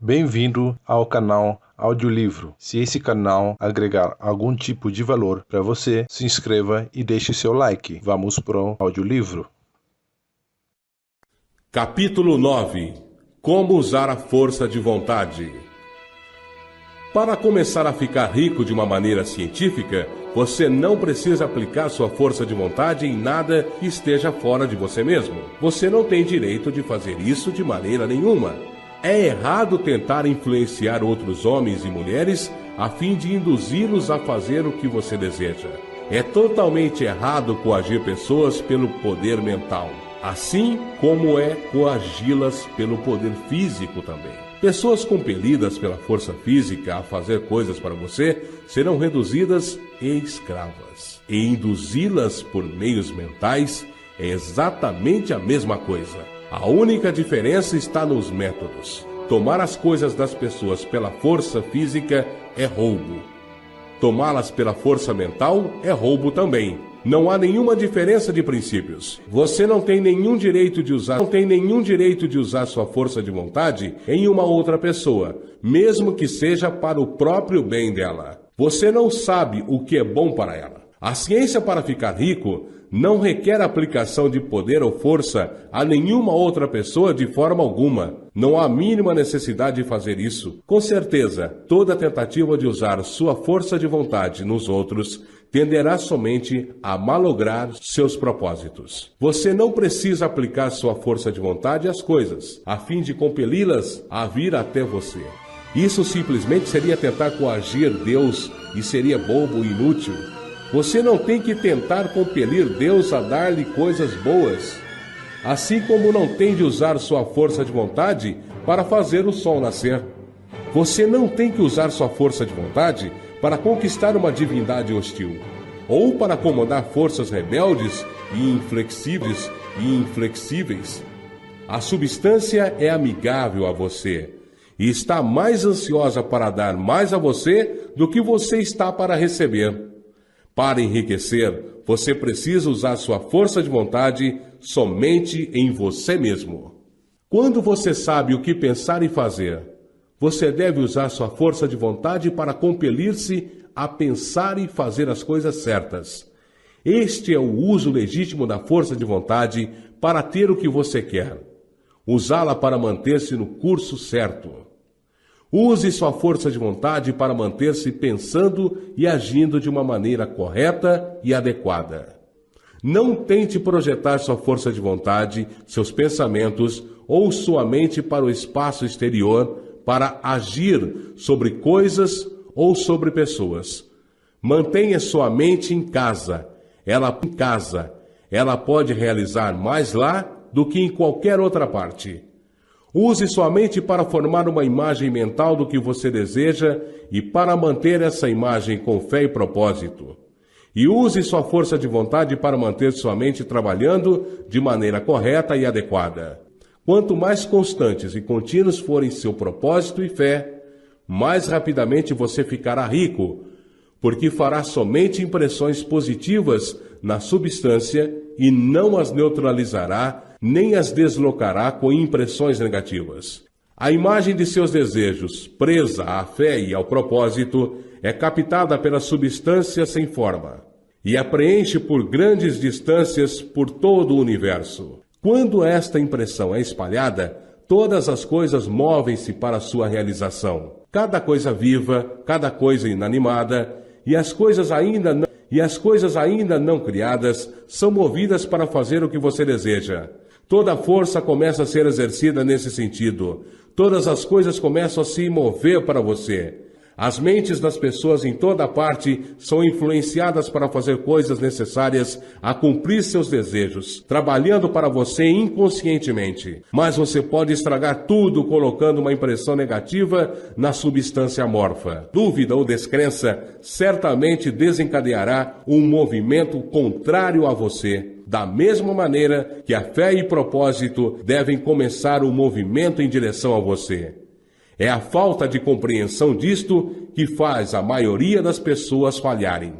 Bem-vindo ao canal Audiolivro. Se esse canal agregar algum tipo de valor para você, se inscreva e deixe seu like. Vamos pro audiolivro. Capítulo 9. Como usar a força de vontade. Para começar a ficar rico de uma maneira científica, você não precisa aplicar sua força de vontade em nada que esteja fora de você mesmo. Você não tem direito de fazer isso de maneira nenhuma. É errado tentar influenciar outros homens e mulheres a fim de induzi-los a fazer o que você deseja. É totalmente errado coagir pessoas pelo poder mental, assim como é coagi-las pelo poder físico também. Pessoas compelidas pela força física a fazer coisas para você serão reduzidas e escravas. E induzi-las por meios mentais é exatamente a mesma coisa. A única diferença está nos métodos. Tomar as coisas das pessoas pela força física é roubo. Tomá-las pela força mental é roubo também. Não há nenhuma diferença de princípios. Você não tem nenhum direito de usar sua força de vontade em uma outra pessoa, mesmo que seja para o próprio bem dela. Você não sabe o que é bom para ela. A ciência para ficar rico não requer aplicação de poder ou força a nenhuma outra pessoa de forma alguma. Não há a mínima necessidade de fazer isso. Com certeza, toda tentativa de usar sua força de vontade nos outros tenderá somente a malograr seus propósitos. Você não precisa aplicar sua força de vontade às coisas, a fim de compeli-las a vir até você. Isso simplesmente seria tentar coagir Deus e seria bobo e inútil. Você não tem que tentar compelir Deus a dar-lhe coisas boas, assim como não tem de usar sua força de vontade para fazer o sol nascer. Você não tem que usar sua força de vontade para conquistar uma divindade hostil, ou para comandar forças rebeldes e inflexíveis. A substância é amigável a você e está mais ansiosa para dar mais a você do que você está para receber. Para enriquecer, você precisa usar sua força de vontade somente em você mesmo. Quando você sabe o que pensar e fazer, você deve usar sua força de vontade para compelir-se a pensar e fazer as coisas certas. Este é o uso legítimo da força de vontade para ter o que você quer. Usá-la para manter-se no curso certo. Use sua força de vontade para manter-se pensando e agindo de uma maneira correta e adequada. Não tente projetar sua força de vontade, seus pensamentos ou sua mente para o espaço exterior para agir sobre coisas ou sobre pessoas. Mantenha sua mente em casa. Ela pode realizar mais lá do que em qualquer outra parte. Use sua mente para formar uma imagem mental do que você deseja e para manter essa imagem com fé e propósito. E use sua força de vontade para manter sua mente trabalhando de maneira correta e adequada. Quanto mais constantes e contínuos forem seu propósito e fé, mais rapidamente você ficará rico, porque fará somente impressões positivas na substância e não as neutralizará nem as deslocará com impressões negativas. A imagem de seus desejos, presa à fé e ao propósito, é captada pela substância sem forma e a preenche por grandes distâncias por todo o universo. Quando esta impressão é espalhada, todas as coisas movem-se para sua realização. Cada coisa viva, cada coisa inanimada e as coisas ainda não criadas são movidas para fazer o que você deseja. Toda a força começa a ser exercida nesse sentido. Todas as coisas começam a se mover para você. As mentes das pessoas em toda parte são influenciadas para fazer coisas necessárias a cumprir seus desejos, trabalhando para você inconscientemente. Mas você pode estragar tudo colocando uma impressão negativa na substância amorfa. Dúvida ou descrença certamente desencadeará um movimento contrário a você. Da mesma maneira que a fé e propósito devem começar um movimento em direção a você. É a falta de compreensão disto que faz a maioria das pessoas falharem.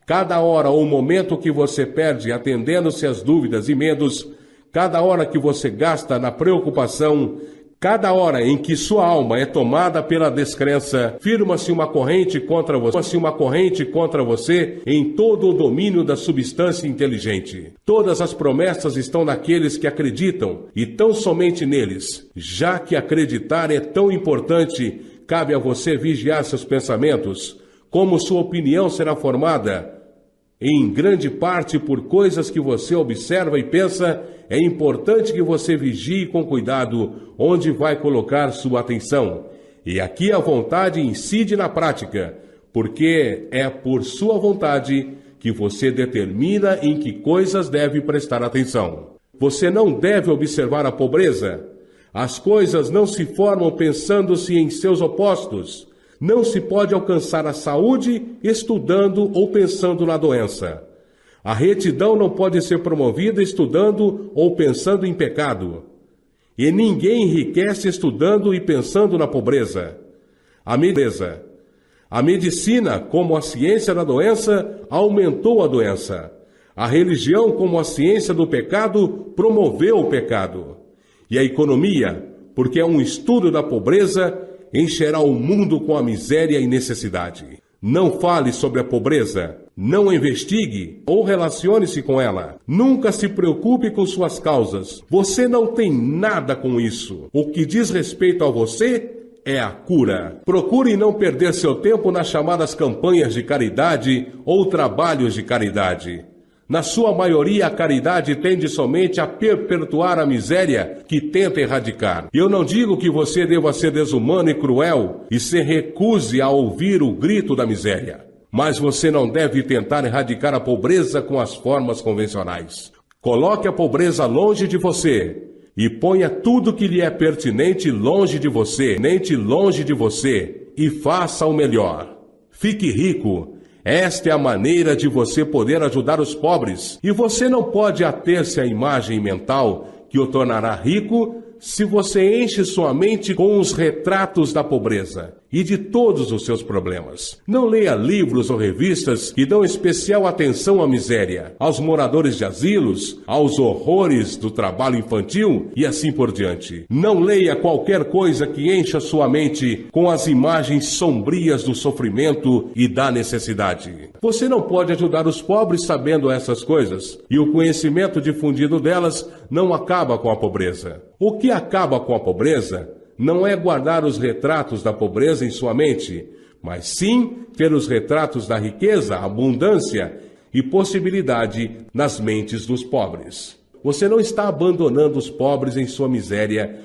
Cada hora ou momento que você perde atendendo-se às dúvidas e medos, cada hora que você gasta na preocupação, Cada hora em que sua alma é tomada pela descrença, firma-se uma corrente contra você em todo o domínio da substância inteligente. Todas as promessas estão naqueles que acreditam, e tão somente neles. Já que acreditar é tão importante, cabe a você vigiar seus pensamentos, como sua opinião será formada, em grande parte por coisas que você observa e pensa. É importante que você vigie com cuidado onde vai colocar sua atenção. E aqui a vontade incide na prática, porque é por sua vontade que você determina em que coisas deve prestar atenção. Você não deve observar a pobreza. As coisas não se formam pensando-se em seus opostos. Não se pode alcançar a saúde estudando ou pensando na doença. A retidão não pode ser promovida estudando ou pensando em pecado. E ninguém enriquece estudando e pensando na pobreza. A medicina, como a ciência da doença, aumentou a doença. A religião, como a ciência do pecado, promoveu o pecado. E a economia, porque é um estudo da pobreza, encherá o mundo com a miséria e necessidade. Não fale sobre a pobreza, não investigue ou relacione-se com ela. Nunca se preocupe com suas causas. Você não tem nada com isso. O que diz respeito a você é a cura. Procure não perder seu tempo nas chamadas campanhas de caridade ou trabalhos de caridade. Na sua maioria, a caridade tende somente a perpetuar a miséria que tenta erradicar. Eu não digo que você deva ser desumano e cruel e se recuse a ouvir o grito da miséria. Mas você não deve tentar erradicar a pobreza com as formas convencionais. Coloque a pobreza longe de você e ponha tudo que lhe é pertinente longe de você, e faça o melhor. Fique rico. Esta é a maneira de você poder ajudar os pobres. E você não pode ater-se à imagem mental que o tornará rico se você enche sua mente com os retratos da pobreza e de todos os seus problemas. Não leia livros ou revistas que dão especial atenção à miséria, aos moradores de asilos, aos horrores do trabalho infantil e assim por diante. Não leia qualquer coisa que encha sua mente com as imagens sombrias do sofrimento e da necessidade. Você não pode ajudar os pobres sabendo essas coisas, e o conhecimento difundido delas não acaba com a pobreza. O que acaba com a pobreza não é guardar os retratos da pobreza em sua mente, mas sim ter os retratos da riqueza, abundância e possibilidade nas mentes dos pobres. Você não está abandonando os pobres em sua miséria,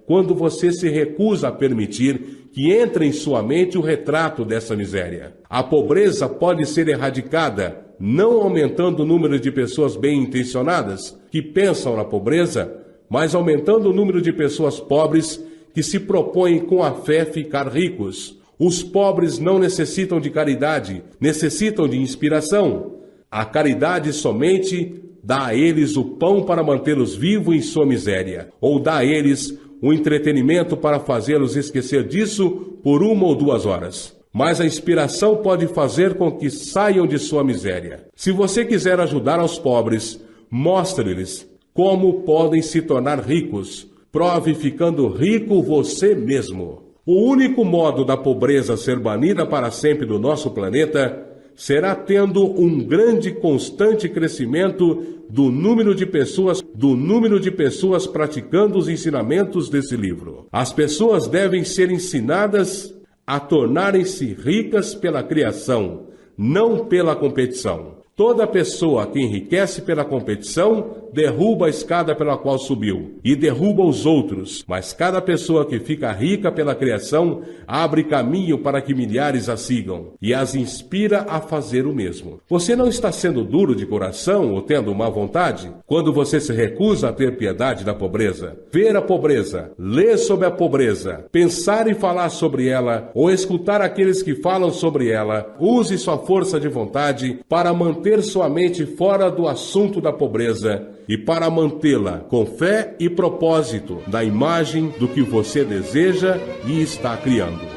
quando você se recusa a permitir que entre em sua mente o retrato dessa miséria. A pobreza pode ser erradicada, não aumentando o número de pessoas bem-intencionadas que pensam na pobreza, mas aumentando o número de pessoas pobres que se propõem com a fé ficar ricos. Os pobres não necessitam de caridade, necessitam de inspiração. A caridade somente dá a eles o pão para mantê-los vivos em sua miséria, ou dá a eles o entretenimento para fazê-los esquecer disso por 1 ou 2 horas. Mas a inspiração pode fazer com que saiam de sua miséria. Se você quiser ajudar aos pobres, mostre-lhes como podem se tornar ricos. Prove ficando rico você mesmo. O único modo da pobreza ser banida para sempre do nosso planeta será tendo um grande e constante crescimento do número de pessoas praticando os ensinamentos desse livro. As pessoas devem ser ensinadas a tornarem-se ricas pela criação, não pela competição. Toda pessoa que enriquece pela competição derruba a escada pela qual subiu e derruba os outros, mas cada pessoa que fica rica pela criação abre caminho para que milhares a sigam e as inspira a fazer o mesmo. Você não está sendo duro de coração ou tendo má vontade quando você se recusa a ter piedade da pobreza. Ver a pobreza, ler sobre a pobreza, pensar e falar sobre ela ou escutar aqueles que falam sobre ela. Use sua força de vontade para manter sua mente fora do assunto da pobreza e para mantê-la com fé e propósito da imagem do que você deseja e está criando.